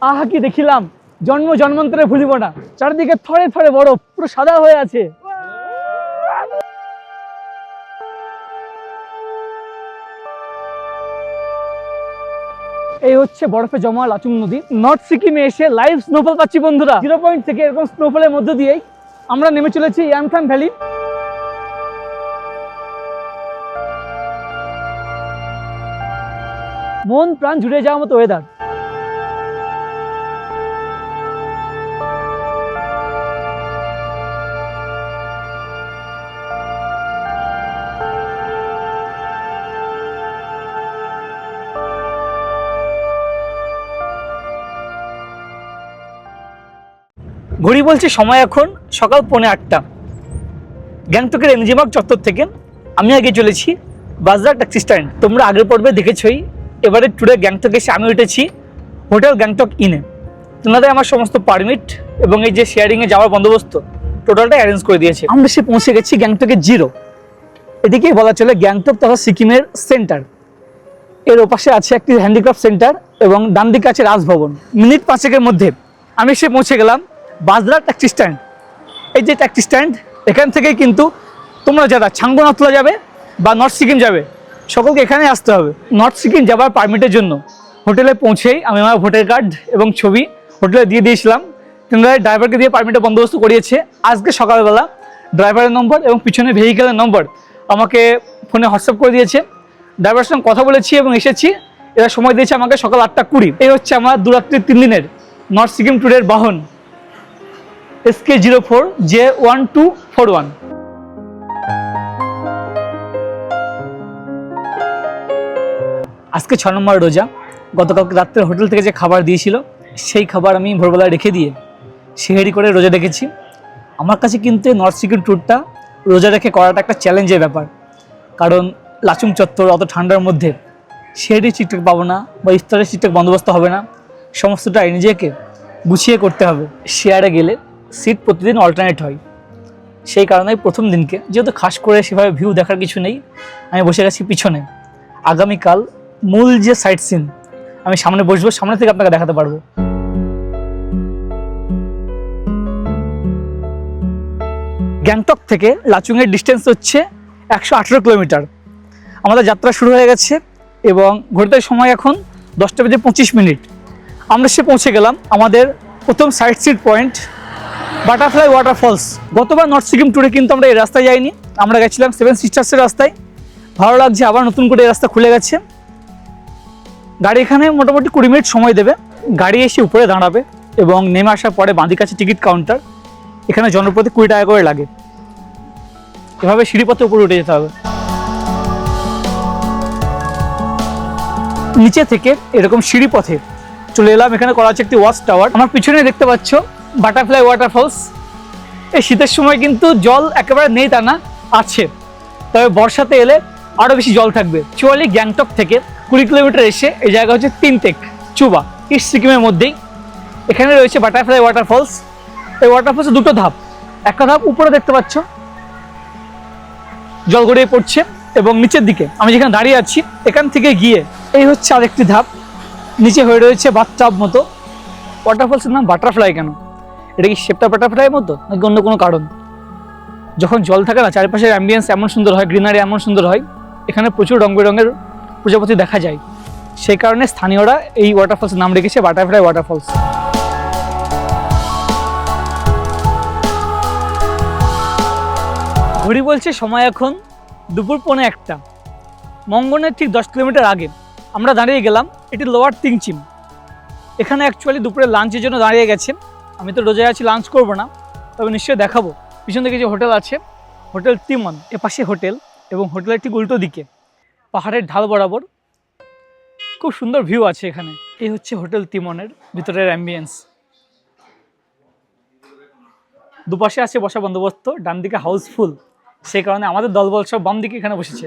আহা কি দেখিলাম, জন্ম জন্মান্তরে ভুলিব না। চারিদিকে থরে থরে বরফ, পুরো সাদা হয়ে আছে। এই হচ্ছে বরফে জমা লাচুং নদী। নর্থ সিকিমে এসে লাইভ স্নোফল পাচ্ছি বন্ধুরা। 0 পয়েন্ট থেকে এরকম স্নোফলের মধ্য দিয়েই আমরা নেমে চলেছি ইয়ামথাং ভ্যালি। মন প্রাণ জুড়ে যাওয়ার মতো ওয়েদার। ঘড়ি বলছে সময় এখন সকাল 8:45। গ্যাংটকের এনজিমার্গ চত্বর থেকে আমি আগে চলেছি বাজরা ট্যাক্সি স্ট্যান্ড। তোমরা আগের পর্বে দেখেছই। এবারে ট্যুরে গ্যাংটকে এসে আমি উঠেছি হোটেল গ্যাংটক ইনে। তোমাদের আমার সমস্ত পারমিট এবং এই যে শেয়ারিংয়ে যাওয়ার বন্দোবস্ত টোটালটা অ্যারেঞ্জ করে দিয়েছে। আমরা সে পৌঁছে গেছি গ্যাংটকের 0। এদিকেই বলা চলে গ্যাংটক তথা সিকিমের সেন্টার। এর ওপাশে আছে একটি হ্যান্ডিক্রাফট সেন্টার এবং ডান দিকে আছে রাজভবন। মিনিট 5 মধ্যে আমি এসে পৌঁছে গেলাম বাজরা ট্যাক্সি স্ট্যান্ড। এই যে ট্যাক্সি স্ট্যান্ড, এখান থেকেই কিন্তু তোমরা যারা ছাঙ্গনাথলা যাবে বা নর্থ সিকিম যাবে সকলকে এখানে আসতে হবে। নর্থ সিকিম যাবার পারমিটের জন্য হোটেলে পৌঁছেই আমি আমার ভোটার কার্ড এবং ছবি হোটেলে দিয়ে দিয়েছিলাম। তোমরা ড্রাইভারকে দিয়ে পারমিটের বন্দোবস্ত করিয়েছে। আজকে সকালবেলা ড্রাইভারের নম্বর এবং পিছনে ভেহিকেলের নম্বর আমাকে ফোনে হোয়াটসঅ্যাপ করে দিয়েছে। ড্রাইভারের সঙ্গে কথা বলেছি এবং এসেছি। এরা সময় দিয়েছে আমাকে সকাল 8:20। এই হচ্ছে আমার 2 রাত্রি 3 দিনের নর্থ সিকিম ট্যুরের বাহন SK04J1241। আজকে 6 নম্বর রোজা। গতকালকে রাত্রে হোটেল থেকে যে খাবার দিয়েছিল সেই খাবার আমি ভোরবেলা রেখে দিয়ে সেহেরি করে রোজা রেখেছি। আমার কাছে কিন্তু নর্থ সিকিম ট্যুরটা রোজা রেখে করাটা একটা চ্যালেঞ্জের ব্যাপার। কারণ লাচুং চত্বর অত ঠান্ডার মধ্যে সেহেরি ঠিকঠাক পাবো না বা ইফতারের ঠিকঠাক বন্দোবস্ত হবে না। সমস্তটা নিজেকে গুছিয়ে করতে হবে। শেয়ারে গেলে সিট প্রতিদিন অল্টারনেট হয়। সেই কারণে প্রথম দিনকে যেহেতু খাস করে সেভাবে ভিউ দেখার কিছু নেই, আমি বসে গেছি পিছনে। আগামীকাল মূল যে সাইট সিন আমি সামনে বসবো, সামনে থেকে আপনাকে দেখাতে পারবো। গ্যাংটক থেকে লাচুংয়ের ডিস্টেন্স হচ্ছে 118 কিলোমিটার। আমাদের যাত্রা শুরু হয়ে গেছে এবং ঘড়িতে সময় এখন 10:25। আমরা সে পৌঁছে গেলাম আমাদের প্রথম sightseeing point butterfly waterfalls. গতবার নর্থ সিকিম ট্যুরে কিন্তু আমরা এই রাস্তায় যাইনি, আমরা গেছিলাম 7 সিস্টার্সের রাস্তায়। ভালো লাগছে, আবার নতুন করে এই রাস্তা খুলে গেছে। গাড়ি এখানে মোটামুটি 20 মিনিট সময় দেবে। গাড়ি এসে উপরে দাঁড়াবে এবং নেমে আসার পরে বাঁদিকে আছে টিকিট কাউন্টার। এখানে জনপ্রতি 20 টাকা করে লাগে। এভাবে সিঁড়িপথে উপরে উঠে যেতে হবে। নিচে থেকে এরকম সিঁড়িপথে চলে এলাম। এখানে করা আছে একটি ওয়াচ টাওয়ার। আমার পিছনে দেখতে পাচ্ছ বাটারফ্লাই ওয়াটারফলস। এই শীতের সময় কিন্তু জল একেবারে নেই তা না, আছে, তবে বর্ষাতে এলে আরও বেশি জল থাকবে। চুয়ালি গ্যাংটক থেকে 20 কিলোমিটার এসে এই জায়গা হচ্ছে তিনটেক চুবা, ইস্ট সিকিমের মধ্যেই। এখানে রয়েছে বাটারফ্লাই ওয়াটারফলস। এই ওয়াটারফলসে 2টো ধাপ। একটা ধাপ উপরে দেখতে পাচ্ছ জল গড়িয়ে পড়ছে এবং নিচের দিকে আমি যেখানে দাঁড়িয়ে আছি এখান থেকে গিয়ে এই হচ্ছে আরেকটি ধাপ। নিচে হয়ে রয়েছে বাথটাব মতো। ওয়াটারফলসের নাম বাটারফ্লাই কেন? এটা কি শেপটা বাটারফ্লাইয়ের মতো নাকি অন্য কোনো কারণ? যখন জল থাকে না, চারিপাশের অ্যাম্বিয়েন্স এমন সুন্দর হয়, গ্রিনারি এমন সুন্দর হয়, এখানে প্রচুর রং বেরঙের প্রজাপতি দেখা যায়। সেই কারণে স্থানীয়রা এই ওয়াটারফলসের নাম রেখেছে বাটারফ্লাই ওয়াটারফলস। ঘড়ি বলছে সময় এখন দুপুর 1:45। মঙ্গনের ঠিক 10 কিলোমিটার আগে আমরা দাঁড়িয়ে গেলাম এটি লোয়ার তিংচিম। এখানে অ্যাকচুয়ালি দুপুরে লাঞ্চের জন্য দাঁড়িয়ে গেছে। আমি তো রোজায় আছি, লাঞ্চ করব না, তবে নিশ্চয়ই দেখাবো। পিছন দিকে যে হোটেল আছে হোটেল তিমন, এপাশে হোটেল এবং হোটেলের ঠিক উল্টো দিকে পাহাড়ের ঢাল বরাবর খুব সুন্দর ভিউ আছে এখানে। এই হচ্ছে হোটেল তিমনের ভিতরের অ্যাম্বিয়েন্স। দুপাশে আছে বসা বন্দোবস্ত, ডান দিকে হাউসফুল, সেই কারণে আমাদের দলবল সব বাম দিকে এখানে বসেছে।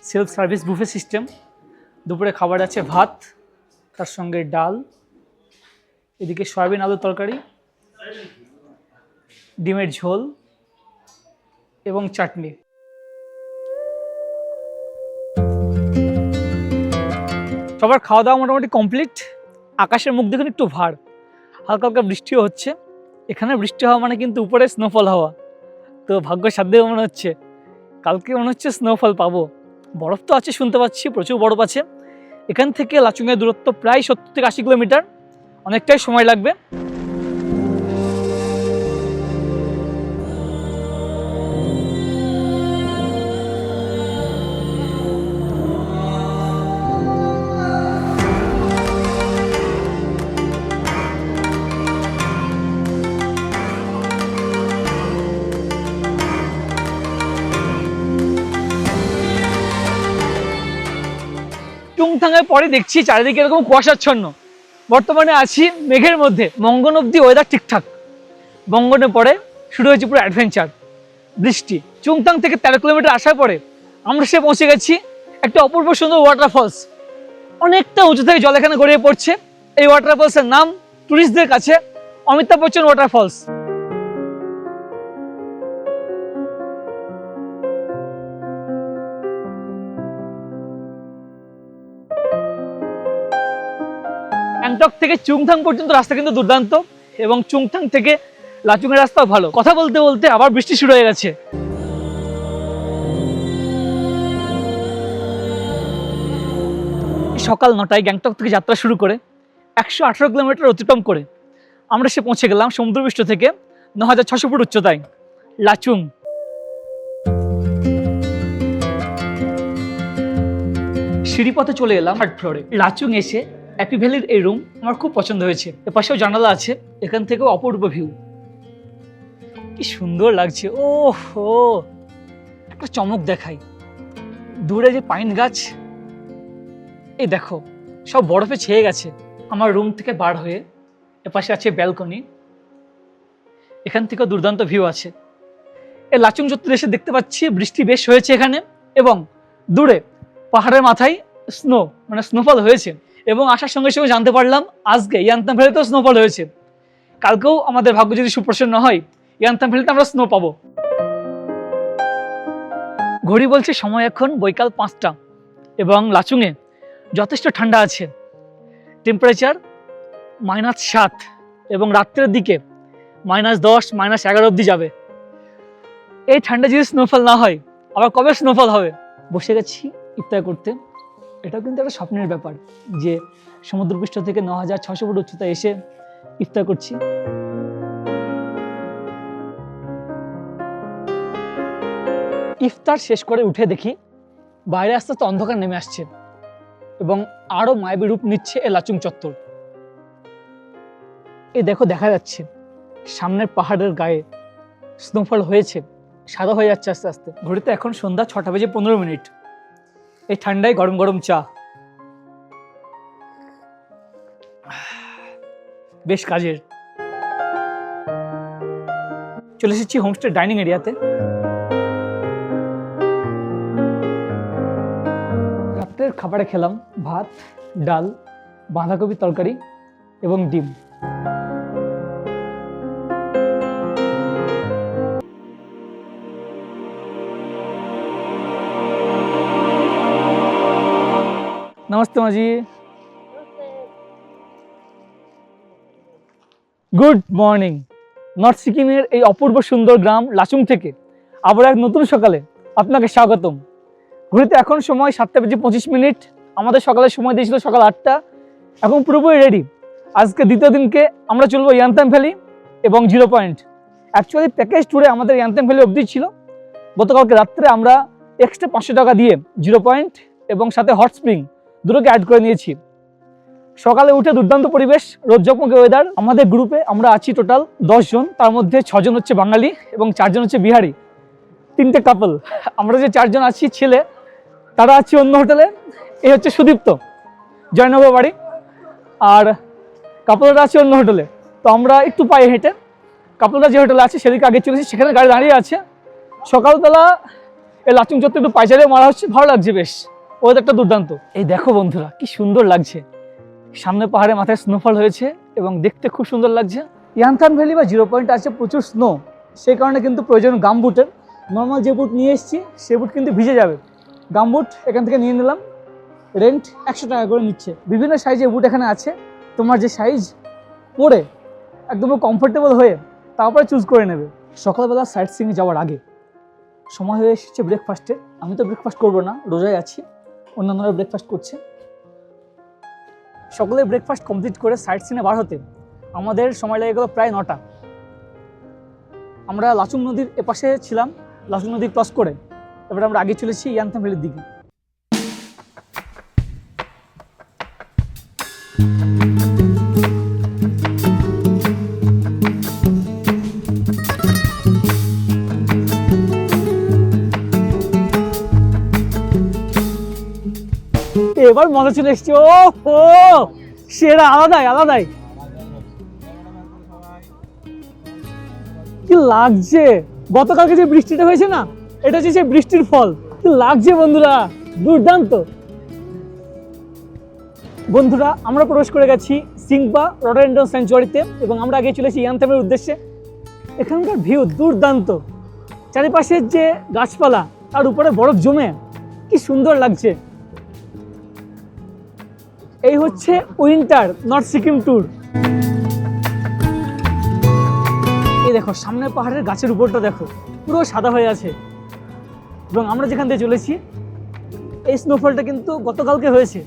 Self service buffet system. দুপুরে খাবার আছে ভাত, তার সঙ্গে ডাল, এদিকে সয়াবিন আলুর তরকারি, ডিমের ঝোল এবং চাটনি। সবার খাওয়া দাওয়া মোটামুটি কমপ্লিট। আকাশের মুখ দেখুন একটু ভার, হালকা হালকা বৃষ্টিও হচ্ছে। এখানে বৃষ্টি হওয়া মানে কিন্তু উপরে স্নোফল হওয়া। তো ভাগ্য সাধ্যে মনে হচ্ছে কালকে মনে হচ্ছে স্নোফল পাবো। বরফ তো আছে, শুনতে পাচ্ছি প্রচুর বরফ আছে। এখান থেকে লাচুংয়ের দূরত্ব প্রায় 70 থেকে 80 কিলোমিটার, অনেকটাই সময় লাগবে। চুংথাংয়ের পরে দেখছি চারিদিকে এরকম কুয়াশাচ্ছন্ন। বর্তমানে আছি মেঘের মধ্যে। মঙ্গন অব্দি ওয়েদার ঠিকঠাক, মঙ্গনের পরে শুরু হয়েছে পুরো অ্যাডভেঞ্চার, বৃষ্টি। চুংথাং থেকে 13 কিলোমিটার আসার পরে আমরা সে পৌঁছে গেছি একটা অপূর্ব সুন্দর ওয়াটারফলস। অনেকটা উঁচু থেকে জল এখানে গড়িয়ে পড়ছে। এই ওয়াটারফলসের নাম টুরিস্টদের কাছে অমিতাভ বচ্চন ওয়াটারফলস। গ্যাংটক থেকে চুংথাং পর্যন্ত রাস্তা কিন্তু দুর্দান্ত, এবং চুংথাং থেকে লাচুংয়ের রাস্তাও ভালো। কথা বলতে বলতে আবার বৃষ্টি শুরু হয়ে গেছে। সকাল 9টায় গ্যাংটক থেকে যাত্রা শুরু করে 118 কিলোমিটার অতিক্রম করে আমরা সে পৌঁছে গেলাম সমুদ্রপৃষ্ঠ থেকে 9600 ফুট উচ্চতায়, লাচুং। সিঁড়িপথে চলে এলাম 3rd ফ্লোরে। লাচুং এসে হ্যাপি ভ্যালির এই রুম আমার খুব পছন্দ হয়েছে। এপাশেও জানালা আছে, এখান থেকেও অপূর্ব ভিউ, কি সুন্দর লাগছে। ও হো, একটা চমক দেখাই, দূরে যে পাইন গাছ, এই দেখো সব বরফে ছেয়ে গেছে। আমার রুম থেকে বার হয়ে এপাশে আছে ব্যালকনি, এখান থেকেও দুর্দান্ত ভিউ আছে। এই লাচুং চত্বরে এসে দেখতে পাচ্ছি বৃষ্টি বেশ হয়েছে এখানে, এবং দূরে পাহাড়ের মাথায় স্নোফল হয়েছে। এবং আসার সঙ্গে সঙ্গে জানতে পারলাম আজকে ইয়ান্তাম ভ্যালিতেও স্নোফল হয়েছে। কালকেও আমাদের ভাগ্য যদি সুপ্রসন্ন হয়, ইয়ান্তাম ভ্যালিতে আমরা স্নো পাবো। ঘড়ি বলছে সময় এখন বৈকাল 5টা, এবং লাচুংয়ে যথেষ্ট ঠান্ডা আছে। টেম্পারেচার -7, এবং রাত্রের দিকে -10 -11 অবধি যাবে। এই ঠান্ডা যদি স্নোফল না হয়, আবার কবে স্নোফল হবে? বসে গেছি ইফতার করতে। এটাও কিন্তু একটা স্বপ্নের ব্যাপার যে সমুদ্রপৃষ্ঠ থেকে 9600 ফুট উচ্চতায় এসে ইফতার করছি। ইফতার শেষ করে উঠে দেখি বাইরে আস্তে আস্তে অন্ধকার নেমে আসছে, এবং আরো মায়াবী রূপ নিচ্ছে এই লাচুং চত্বর। এই দেখো, দেখা যাচ্ছে সামনের পাহাড়ের গায়ে স্নোফল হয়েছে, সাদা হয়ে যাচ্ছে আস্তে আস্তে। ঘড়িতে এখন সন্ধ্যা 6:15। এই ঠান্ডায় গরম গরম চা বেশ কাজের। চলে এসেছি হোমস্টে ডাইনিং এরিয়াতে। রাত্রের খাবারে খেলাম ভাত, ডাল, বাঁধাকপি তরকারি এবং ডিম। नमस्ते माँ जी। Good morning. নর্থ সিকিমের এই অপূর্ব সুন্দর গ্রাম লাচুং থেকে আবার এক নতুন সকালে আপনাকে স্বাগতম। ঘুরিতে এখন সময় 7:25। আমাদের সকালের সময় দিয়েছিল সকাল 8টা। এখন পুরোপুরি রেডি। আজকে দ্বিতীয় দিনকে আমরা চলবো ইয়ান্তাম ভ্যালি এবং 0 পয়েন্ট। অ্যাকচুয়ালি প্যাকেজ ট্যুরে আমাদের ইয়ান্তাম ভ্যালি অবধি ছিল। গতকালকে রাত্রে আমরা এক্সট্রা 500 টাকা দিয়ে 0 পয়েন্ট এবং সাথে হট স্প্রিং দুটোকে অ্যাড করে নিয়েছি। সকালে উঠে দুর্দান্ত পরিবেশ, রোদ ঝকমকে ওয়েদার। আমাদের গ্রুপে আমরা আছি টোটাল 10 জন, তার মধ্যে 6 জন হচ্ছে বাঙালি এবং 4 জন হচ্ছে বিহারি, 3টে কাপল। আমরা যে 4 জন আছি ছেলে, তারা আছি অন্য হোটেলে। এই হচ্ছে সুদীপ্ত, জয়নগর বাড়ি, আর কাপলরা আছে অন্য হোটেলে। তো আমরা একটু পায়ে হেঁটে কাপলরা যে হোটেলে আছে সেদিকে আগে চলেছি, সেখানে গাড়ি দাঁড়িয়ে আছে। সকালবেলা এই লাচুং চত্বর একটু পায়চারে মারা হচ্ছে, ভালো লাগছে বেশ, ওয়েদারটা দুর্দান্ত। এই দেখো বন্ধুরা, কি সুন্দর লাগছে। সামনে পাহাড়ে মাথায় স্নোফল হয়েছে এবং দেখতে খুব সুন্দর লাগছে। ইয়ান্থাম ভ্যালি বা 0 পয়েন্ট আছে প্রচুর স্নো, সেই কারণে কিন্তু প্রয়োজন গামবুটের। নর্মাল যে বুট নিয়ে এসেছি সে বুট কিন্তু ভিজে যাবে। গামবুট এখান থেকে নিয়ে নিলাম, রেন্ট 100 টাকা করে নিচ্ছে। বিভিন্ন সাইজের বুট এখানে আছে, তোমার যে সাইজ পরে একদম কমফোর্টেবল হয়ে তারপরে চুজ করে নেবে। সকালবেলা সাইট সিইংয়ে যাওয়ার আগে সময় হয়ে এসেছে ব্রেকফাস্টের। আমি তো ব্রেকফাস্ট করবো না, রোজায় আছি, অন্যান্যরা ব্রেকফাস্ট করছে। সকলে ব্রেকফাস্ট কমপ্লিট করে সাইট সিনে বার হতে আমাদের সময় লেগে গেল প্রায় 9টা। আমরা লাচুং নদীর এপাশে ছিলাম, লাচুং নদী ক্রস করে এবার আমরা আগে চলেছি ইয়াংথাং ভ্যালির দিকে। এবার মজা চলে এসছে। ও সেরা, আলাদাই কি লাগছে। গতকালকে যে বৃষ্টিটা হয়েছে না, এটা হচ্ছে সেই বৃষ্টির ফল। কি লাগছে বন্ধুরা, দুর্দান্ত। বন্ধুরা আমরা প্রবেশ করে গেছি সিংবা রডোডেন্ড্রন স্যাংচুয়ারিতে এবং আমরা আগে চলেছি ইয়াংথাংয়ের উদ্দেশ্যে। এখানকার ভিউ দুর্দান্ত, চারিপাশের যে গাছপালা তার উপরে বরফ জমে কি সুন্দর লাগছে। এই হচ্ছে উইন্টার নর্থ সিকিম ট্যুর। এই দেখো সামনে পাহাড়ের গাছের উপরটা দেখো পুরো সাদা হয়ে আছে এবং আমরা যেখান থেকে চলেছি এই স্নোফলটা কিন্তু গতকালকে হয়েছে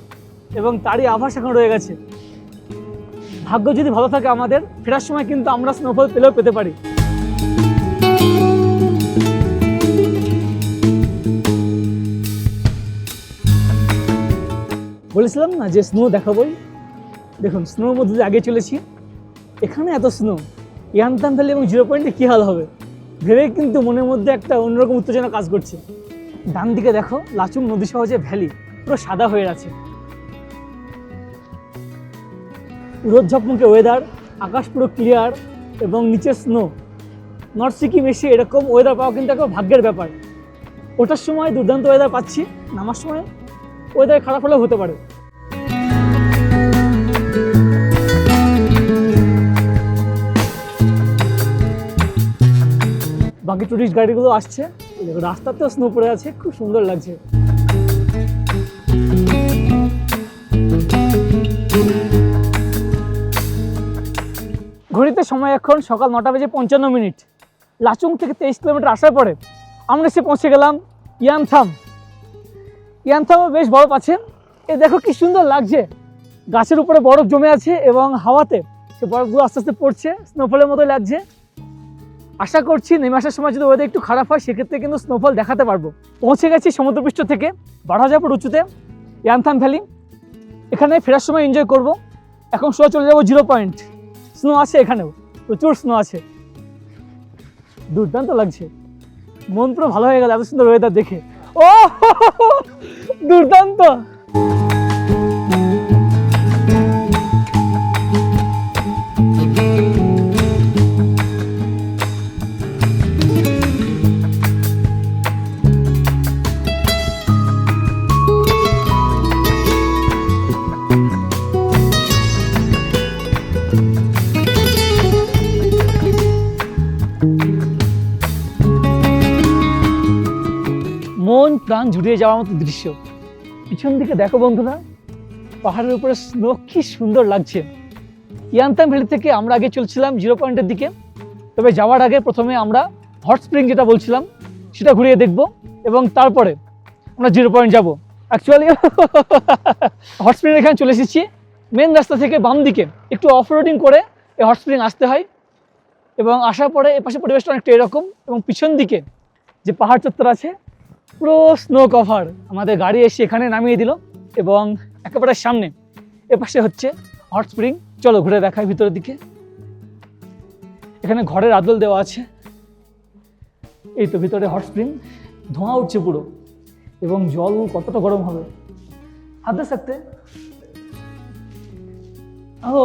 এবং তারই আভাস এখন রয়ে গেছে। ভাগ্য যদি ভালো থাকে আমাদের, ফেরার সময় কিন্তু আমরা স্নোফল পেলেও পেতে পারি। বলেছিলাম না যে স্নো দেখাবোই, দেখুন স্নোর মধ্যে দিয়ে আগে চলেছি। এখানে এত স্নো, ইয়াংথাং ভ্যালি এবং 0 পয়েন্টে কী হাল হবে ভেবে কিন্তু মনের মধ্যে একটা অন্যরকম উত্তেজনা কাজ করছে। ডান দিকে দেখো লাচুং নদী সহ যে ভ্যালি পুরো সাদা হয়ে আছে, রোদ ঝকমকে ওয়েদার, আকাশ পুরো ক্লিয়ার এবং নিচে স্নো। নর্থ সিকিম এসে এরকম ওয়েদার পাওয়া কিন্তু একটা ভাগ্যের ব্যাপার। ওঠার সময় দুর্দান্ত ওয়েদার পাচ্ছি, নামার সময় ওয়েদার খারাপ হলেও হতে পারে। বাকি টুরিস্ট গাড়িগুলো আসছে, রাস্তাতেও স্নো পড়ে আছে, খুব সুন্দর লাগছে। ঘড়িতে সময় এখন সকাল 9:55। লাচুং থেকে 23 কিলোমিটার আসার পরে আমরা এসে পৌঁছে গেলাম ইয়াংথাং। ইয়াংথাংও বেশ বরফ আছে, এ দেখো কি সুন্দর লাগছে। গাছের উপরে বরফ জমে আছে এবং হাওয়াতে সে বরফগুলো আস্তে আস্তে পড়ছে, স্নোফলের মতো লাগছে। আশা করছি নেমে আসার সময় যদি ওয়েদার একটু খারাপ হয় সেক্ষেত্রে কিন্তু স্নোফল দেখাতে পারবো। পৌঁছে গেছি সমুদ্রপৃষ্ঠ থেকে 12,000 ফুট উঁচুতে ইয়াংথাং ভ্যালি। এখানে ফেরার সময় এনজয় করব। এখন সোজা চলে যাবো 0 পয়েন্ট। স্নো আছে এখানেও, প্রচুর স্নো আছে, দুর্দান্ত লাগছে। মন পুরো ভালো হয়ে গেল এত সুন্দর ওয়েদার দেখে। ও দুর্দান্ত। মন প্রাণ জুড়িয়ে যাওয়ার মতো দৃশ্য। পিছন দিকে দেখো বন্ধুরা, পাহাড়ের উপরে স্নো কি সুন্দর লাগছে। ইয়াংথাং ভ্যালি থেকে আমরা আগে চলছিলাম 0 পয়েন্টের দিকে, তবে যাওয়ার আগে প্রথমে আমরা হট স্প্রিং যেটা বলছিলাম সেটা ঘুরিয়ে দেখব এবং তারপরে আমরা 0 পয়েন্ট যাব। অ্যাকচুয়ালি হট স্প্রিং এখানে চলে এসেছি। মেন রাস্তা থেকে বাম দিকে একটু অফ রোডিং করে এই হট স্প্রিং আসতে হয় এবং আসার পরে এপাশে পরিবেশটা অনেকটা এরকম এবং পিছন দিকে যে পাহাড় চত্বর আছে পুরো স্নো কভার। আমাদের গাড়ি এসে এখানে নামিয়ে দিল এবং একেবারে সামনে এপাশে হচ্ছে হট স্প্রিং। চলো ঘুরে দেখাই ভিতরের দিকে। এখানে ঘরের আদল দেওয়া আছে, এই তো ভিতরে হট স্প্রিং, ধোঁয়া উঠছে পুরো এবং জল কতটা গরম হবে হাতে থাকতে। ও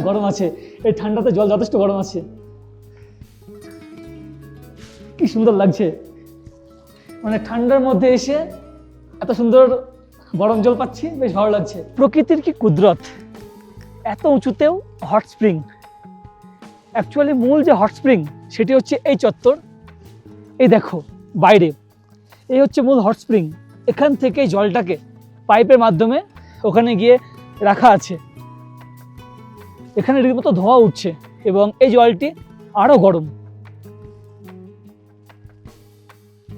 গরম আছে, এই ঠান্ডাতে জল যথেষ্ট গরম আছে। কি সুন্দর লাগছে, মানে ঠান্ডার মধ্যে এসে এত সুন্দর গরম জল পাচ্ছি, বেশ ভালো লাগছে। প্রকৃতির কি কুদরত, এত উঁচুতেও হট স্প্রিং। অ্যাকচুয়ালি মূল যে হট স্প্রিং সেটি হচ্ছে এই চত্বর, এই দেখো বাইরে, এই হচ্ছে মূল হট স্প্রিং। এখান থেকে জলটাকে পাইপের মাধ্যমে ওখানে গিয়ে রাখা আছে। এখানে রীতিমতো ধোঁয়া উঠছে এবং এই জলটি আরো গরম,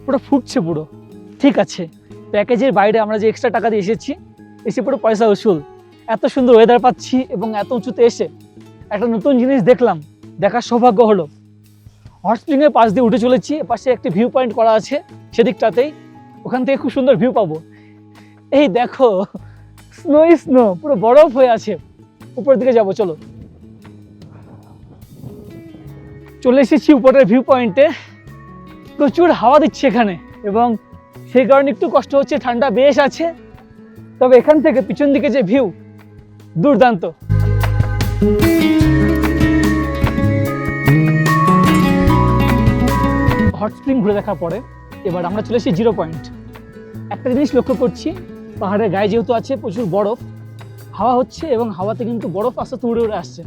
পুরো ফুটছে পুরো। ঠিক আছে, প্যাকেজের বাইরে আমরা যে এক্সট্রা টাকা দিয়ে এসে পুরো পয়সা উসুল। এত সুন্দর ওয়েদার পাচ্ছি এবং এত উঁচুতে এসে একটা নতুন জিনিস দেখলাম, দেখার সৌভাগ্য হলো। হট স্প্রিংয়ের পাশ দিয়ে উঠে চলেছি, পাশে একটি ভিউ পয়েন্ট করা আছে সেদিকটাতেই, ওখান থেকে খুব সুন্দর ভিউ পাবো। এই দেখো, স্নো পুরো বরফ হয়ে আছে। উপরের দিকে যাবো, চলো। চলে এসেছি উপরের ভিউ পয়েন্টে। প্রচুর হাওয়া দিচ্ছে এখানে এবং সেই কারণে একটু কষ্ট হচ্ছে, ঠান্ডা বেশ আছে। তবে এখান থেকে পিছন দিকে যে ভিউ, দুর্দান্ত। হট স্প্রিং ঘুরে দেখার পরে এবার আমরা চলে এসেছি জিরো পয়েন্ট। একটা জিনিস লক্ষ্য করছি, পাহাড়ের গায়ে যেহেতু আছে প্রচুর বরফ, হাওয়া হচ্ছে এবং হাওয়াতে কিন্তু বরফ আস্তে আস্তে উড়ে উড়ে আসছে।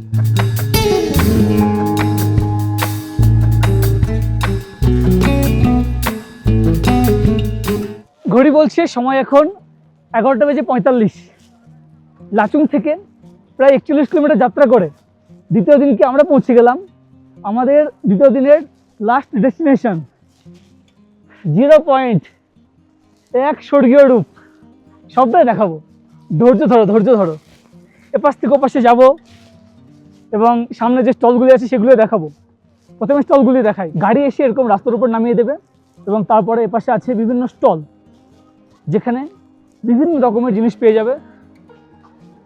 ঘড়ি বলছে সময় এখন 11:45। লাচুং থেকে প্রায় 41 কিলোমিটার যাত্রা করে দ্বিতীয় দিনকে আমরা পৌঁছে গেলাম আমাদের দ্বিতীয় দিনের লাস্ট ডেস্টিনেশন জিরো পয়েন্ট। এক স্বর্গীয় রূপ, সবটাই দেখাবো। ধৈর্য ধরো। এপাশ থেকে ওপাশে যাবো এবং সামনে যে স্টলগুলি আছে সেগুলো দেখাবো। প্রথমে স্টলগুলি দেখাই। গাড়ি এসে এরকম রাস্তার উপর নামিয়ে দেবে এবং তারপরে এপাশে আছে বিভিন্ন স্টল, যেখানে বিভিন্ন রকমের জিনিস পেয়ে যাবে,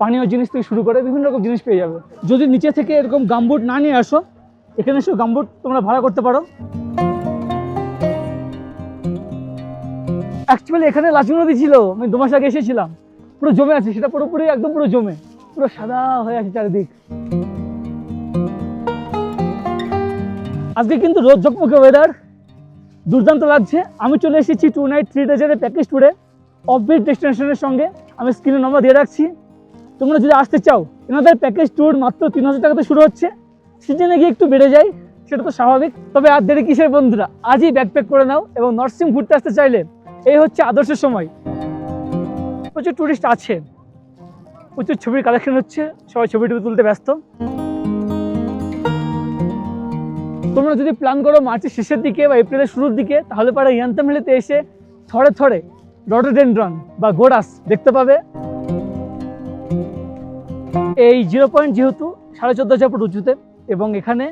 পানীয় জিনিস থেকে শুরু করে বিভিন্ন রকম জিনিস পেয়ে যাবে। যদি নিচে থেকে এরকম গামবুট না নিয়ে আসো, এখানে এসে গামবুট তোমরা ভাড়া করতে পারো। অ্যাকচুয়ালি এখানে লাচুং নদী ছিল, আমি 2 মাস আগে এসেছিলাম, পুরো জমে আছে, সেটা পুরোপুরি একদম পুরো জমে, পুরো সাদা হয়ে আছে চারিদিক। আজকে কিন্তু রোদ ঝকমকে ওয়েদার, দুর্দান্ত লাগছে। আমি চলে এসেছি 2 নাইট 3 ডেজের প্যাকেজ ট্যুরে অফবিট ডেস্টিনেশনের সঙ্গে। আমি স্ক্রিনে নম্বর দিয়ে রাখছি, তোমরা যদি আসতে চাও। এনাদের প্যাকেজ ট্যুর মাত্র 3000 টাকাতে শুরু হচ্ছে, সিজনে গিয়ে একটু বেড়ে যায়, সেটা তো স্বাভাবিক। তবে আর দেরি কিসের বন্ধুরা, আজই ব্যাকপ্যাক করে নাও এবং নর্থ সিকিম ঘুরতে আসতে চাইলে এই হচ্ছে আদর্শ সময়। প্রচুর টুরিস্ট আছে, প্রচুর ছবির কালেকশন হচ্ছে, সবাই ছবি তুলতে ব্যস্ত। তোমরা যদি প্ল্যান করো মার্চের শেষের দিকে বা এপ্রিলের শুরুর দিকে, তাহলে পরে ইয়ান্তাম ভ্যালিতে এসে থরে রডোডেনড্রন বা গোরাস দেখতে পাবে। এই জিরো পয়েন্ট যেহেতু 14,500 ফুট উঁচুতে এবং এখানে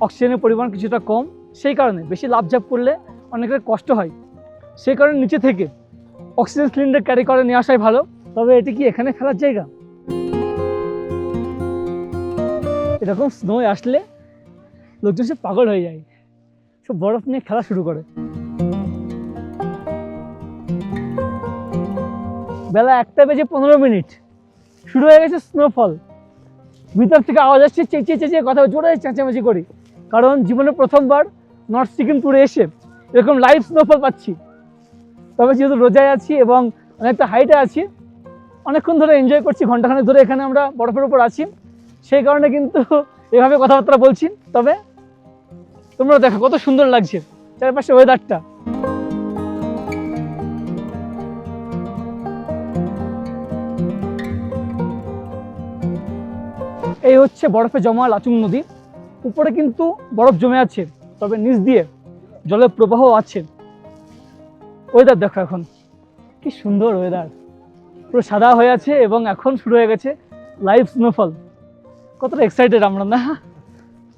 অক্সিজেনের পরিমাণ কিছুটা কম, সেই কারণে বেশি লাফঝাপ করলে অনেকের কষ্ট হয়। সেই কারণে নিচে থেকে অক্সিজেন সিলিন্ডার ক্যারি করে নিয়ে আসাই ভালো। তবে এটি কি এখানে খেলার জায়গা? এরকম স্নো আসলে লোকজন সব পাগল হয়ে যায়, সব বরফ নিয়ে খেলা শুরু করে। বেলা 1:15 শুরু হয়ে গেছে স্নোফল। ভিতর থেকে আওয়াজ আসছে, চেঁচিয়ে কথা জোরে চেঁচামেচি করি, কারণ জীবনে প্রথমবার নর্থ সিকিম ট্যুরে এসে এরকম লাইভ স্নোফল পাচ্ছি। তবে যেহেতু রোজায় আছি এবং অনেকটা হাইটে আছি, অনেকক্ষণ ধরে এনজয় করছি, ঘন্টাখানেক ধরে এখানে আমরা বরফের উপর আছি, সেই কারণে কিন্তু এভাবে কথাবার্তা বলছি। তবে তোমরা দেখো কত সুন্দর লাগছে চারপাশে ওয়েদারটা। এই হচ্ছে বরফে জমা লাচুং নদী। উপরে কিন্তু বরফ জমে আছে, তবে নিচ দিয়ে জলের প্রবাহ আছে। ওয়েদার দেখো এখন কি সুন্দর ওয়েদার, পুরো সাদা হয়ে আছে এবং এখন শুরু হয়ে গেছে লাইভ স্নোফল। কতটা এক্সাইটেড আমরা না,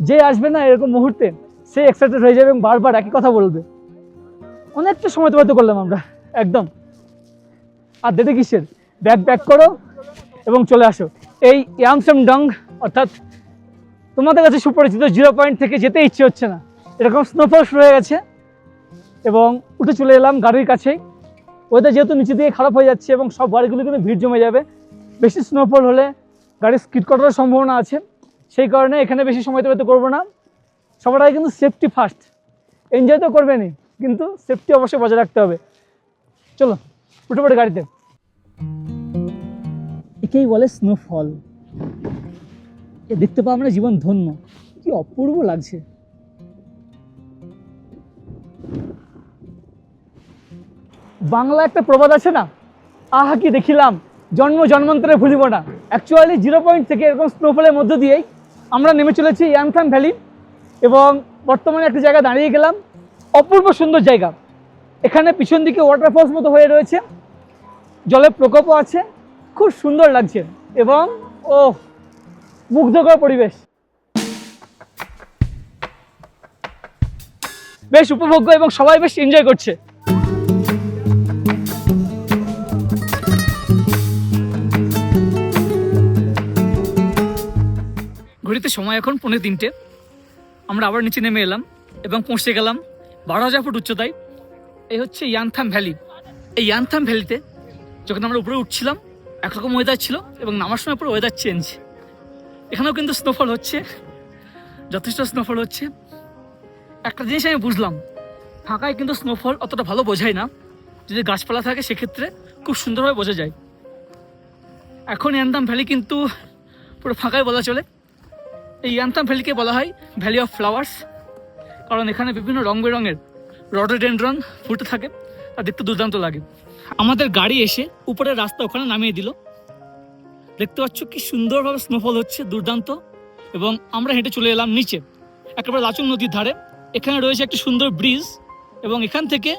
যে আসবে না এরকম মুহূর্তে সে এক্সাইটেড হয়ে যাবে এবং বারবার একই কথা বলবে। অনেকটা সময় অতিবাহিত করলাম আমরা একদম। আর দেরি কিসের, ব্যাক করো এবং চলে আসো। এই ইয়াংসামডং অর্থাৎ তোমাদের কাছে সুপরিচিত জিরো পয়েন্ট থেকে যেতে ইচ্ছে হচ্ছে না, এরকম স্নোফল শুরু হয়ে গেছে এবং উঠে চলে এলাম গাড়ির কাছেই। ওদের যেহেতু নিচে দিয়ে খারাপ হয়ে যাচ্ছে এবং সব গাড়িগুলো কিন্তু ভিড় জমে যাবে, বেশি স্নোফল হলে গাড়ি স্কিড করার সম্ভাবনা আছে, সেই কারণে এখানে বেশি সময় অতিবাহিত করবো না। সবার আগে কিন্তু সেফটি ফার্স্ট। এনজয় তো করবেনই, কিন্তু সেফটি অবশ্যই বজায় রাখতে হবে। চলো উঠে পড়ে গাড়িতে। একেই বলে স্নোফল। এ দেখতে পাওয়া আমরা জীবন ধন্য, কি অপূর্ব লাগছে। বাংলা একটা প্রবাদ আছে না, আহা কি দেখিলাম, জন্মান্তরে ভুলিব না। অ্যাকচুয়ালি 0 পয়েন্ট থেকে এরকম স্নোফলের মধ্য দিয়েই আমরা নেমে চলেছি ইয়াংথাং ভ্যালি, এবং বর্তমানে একটা জায়গায় দাঁড়িয়ে গেলাম। অপূর্ব সুন্দর জায়গা। এখানে পিছন দিকে ওয়াটারফলস মতো হয়ে রয়েছে, জলের প্রকোপও আছে, খুব সুন্দর লাগছে এবং মুগ্ধকর পরিবেশ, বেশ উপভোগ্য এবং সবাই বেশ এনজয় করছে। ঘড়িতে সময় এখন 2:45। আমরা আবার নিচে নেমে এলাম এবং পৌঁছে গেলাম 12,000 ফুট উচ্চতায়। এই হচ্ছে ইয়াংথাং ভ্যালি। এই ইয়াংথাং ভ্যালিতে যখন আমরা উপরে উঠছিলাম একরকম ওয়েদার ছিল এবং নামার সময় পুরো ওয়েদার চেঞ্জ। এখানেও কিন্তু স্নোফল হচ্ছে, যথেষ্ট স্নোফল হচ্ছে। একটা জিনিস আমি বুঝলাম, ফাঁকায় কিন্তু স্নোফল অতটা ভালো বোঝায় না, যদি গাছপালা থাকে সেক্ষেত্রে খুব সুন্দরভাবে বোঝা যায়। এখন ইয়াংথাং ভ্যালি কিন্তু পুরো ফাঁকায় বলা চলে। এই ইয়াংথাং ভ্যালিকে বলা হয় ভ্যালি অফ ফ্লাওয়ার্স, কারণ এখানে বিভিন্ন রং বেরঙের রডোডেনড্রন ফুটে থাকে, আর দেখতে দুর্দান্ত লাগে। আমাদের গাড়ি এসে উপরের রাস্তা ওখানে নামিয়ে দিল। দেখতে পাচ্ছ কি সুন্দরভাবে স্নোফল হচ্ছে, দুর্দান্ত। এবং আমরা হেঁটে চলে এলাম নিচে, একেবারে লাচুং নদীর ধারে। এখানে রয়েছে একটি সুন্দর ব্রিজ এবং এখান থেকে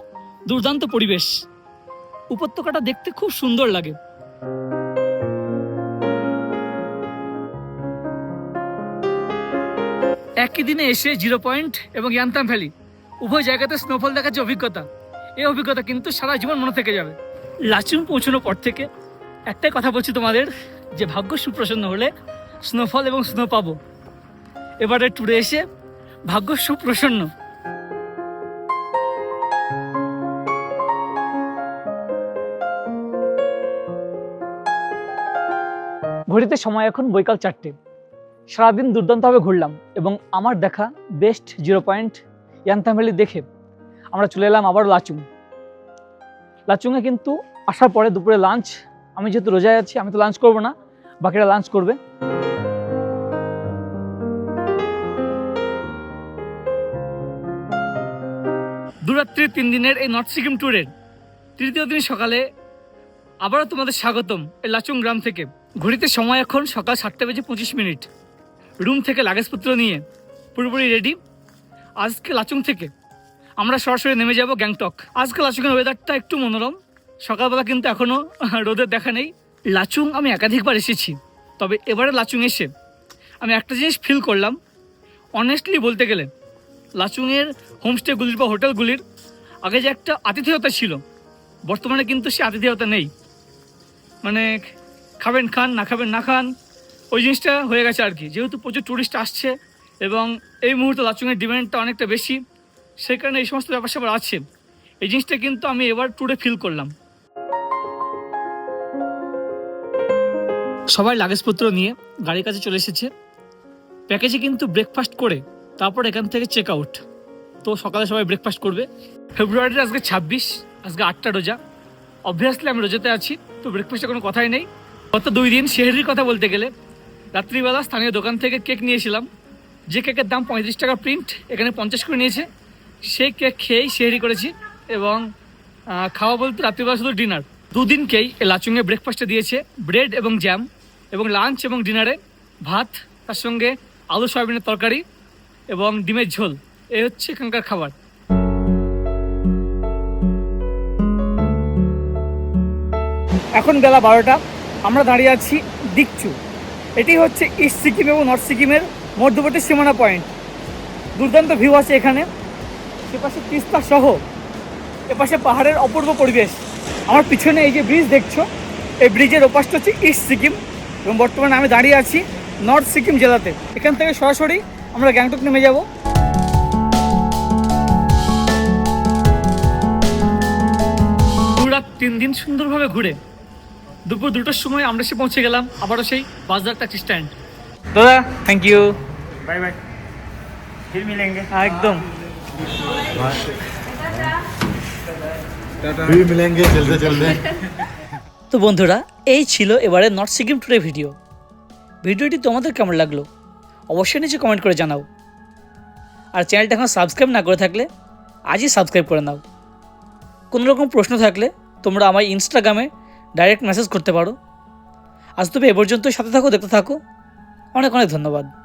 দুর্দান্ত পরিবেশ। উপত্যকাটা দেখতে খুব সুন্দর লাগে। একই দিনে এসে 0 পয়েন্ট এবং ইয়াংথাং ভ্যালি উভয় জায়গাতে স্নোফল দেখার যে অভিজ্ঞতা, এই অভিজ্ঞতা কিন্তু সারা জীবন মনে থেকে যাবে। লাচুং পৌঁছানোর পর থেকে একটাই কথা বলছি তোমাদের, যে ভাগ্য সুপ্রসন্ন হলে স্নোফল এবং স্নো পাবো। এবারে ট্যুরে এসে ভাগ্য সুপ্রসন্ন। ঘড়িতে সময় এখন বৈকাল 4টে। সারাদিন দুর্দান্তভাবে ঘুরলাম এবং আমার দেখা বেস্ট 0 পয়েন্ট ইয়াংথাং ভ্যালি দেখে আমরা চলে এলাম আবার লাচুং। লাচুংয়ে কিন্তু আসার পরে দুপুরে লাঞ্চ, আমি যেহেতু রোজায় আছি আমি তো লাঞ্চ করব না, বাকিরা লাঞ্চ করবে। দুরাত্রির 3 দিনের এই নর্থ সিকিম ট্যুরের তৃতীয় দিন সকালে আবারও তোমাদের স্বাগতম এই লাচুং গ্রাম থেকে। ঘড়িতে সময় এখন সকাল 7:25। রুম থেকে লাগেজপত্র নিয়ে পুরোপুরি রেডি। আজকে লাচুং থেকে আমরা সরাসরি নেমে যাব গ্যাংটক। আজকে লাচুংয়ের ওয়েদারটা একটু মনোরম, সকালবেলা কিন্তু এখনও রোদের দেখা নেই। লাচুং আমি একাধিকবার এসেছি, তবে এবারে লাচুং এসে আমি একটা জিনিস ফিল করলাম। অনেস্টলি বলতে গেলে লাচুংয়ের হোমস্টেগুলির বা হোটেলগুলির আগে যে একটা আতিথেয়তা ছিল, বর্তমানে কিন্তু সে আতিথেয়তা নেই। মানে খাবেন খান, না খাবেন না খান, ওই জিনিসটা হয়ে গেছে আর কি। যেহেতু প্রচুর টুরিস্ট আসছে এবং এই মুহূর্তে লাচুংয়ের ডিমান্ডটা অনেকটা বেশি, সেই কারণে এই সমস্ত ব্যাপার স্যাপার আছে। এই জিনিসটা কিন্তু আমি এবার ট্যুরে ফিল করলাম। সবাই লাগেজপত্র নিয়ে গাড়ির কাছে চলে এসেছে। প্যাকেজে কিন্তু ব্রেকফাস্ট করে তারপর এখান থেকে চেক আউট। তো সকালে সবাই ব্রেকফাস্ট করবে। ফেব্রুয়ারির আজকে 26, আজকে 8টা রোজা। অবভিয়াসলি আমি রোজাতে আছি, তো ব্রেকফাস্টের কোনো কথাই নেই। গত 2 দিন সেহরির কথা বলতে গেলে রাত্রিবেলা স্থানীয় দোকান থেকে কেক নিয়েছিলাম, যে কেকের দাম 35 টাকা প্রিন্ট, এখানে 50 করে নিয়েছে। সেই কেক খেয়েই সেহরি করেছি এবং খাওয়া বলতে রাত্রিবেলা শুধু ডিনার। 2 দিনকেই লাচুংয়ে ব্রেকফাস্টে দিয়েছে ব্রেড এবং জ্যাম, এবং লাঞ্চ এবং ডিনারে ভাত, তার সঙ্গে আলু সয়াবিনের তরকারি এবং ডিমের ঝোল। এই হচ্ছে এখানকার খাবার। এখন বেলা 12টা, আমরা দাঁড়িয়ে আছি দিকচু। এটি হচ্ছে ইস্ট সিকিম এবং নর্থ সিকিমের মধ্যবর্তী সীমানা পয়েন্ট। দুর্দান্ত ভিউ আছে এখানে, সেপাশে তিস্তা সহ এপাশে পাহাড়ের অপূর্ব পরিবেশ। আমার পিছনে এই যে ব্রিজ দেখছো, এই ব্রিজের ওপাশটা হচ্ছে ইস্ট সিকিম এবং বর্তমানে আমি দাঁড়িয়ে আছি নর্থ সিকিম জেলাতে। এখান থেকে সরাসরি আমরা গ্যাংটক নেমে যাব। পুরা 3 দিন সুন্দরভাবে ঘুরে দুপুর 2টার সময় আমরা এসে পৌঁছে গেলাম আবারও সেই বাজার ট্যাক্সি স্ট্যান্ড। দাদা থ্যাংক ইউ, बाय बाय, फिर मिलेंगे। একদম फिर मिलेंगे चलते चलते। তো বন্ধুরা, এই ছিল এবারে নর্থ সিকিম ট্যুরের ভিডিওটি তোমাদের কেমন লাগলো অবশ্যই নিচে কমেন্ট করে জানাও। আর চ্যানেলটা এখন সাবস্ক্রাইব না করে থাকলে আজই সাবস্ক্রাইব করে নাও। কোনো রকম প্রশ্ন থাকলে তোমরা আমার ইনস্টাগ্রামে ডাইরেক্ট মেসেজ করতে পারো। আজ তবে এ পর্যন্ত, সাথে থাকো, দেখতে থাকো। অনেক অনেক ধন্যবাদ।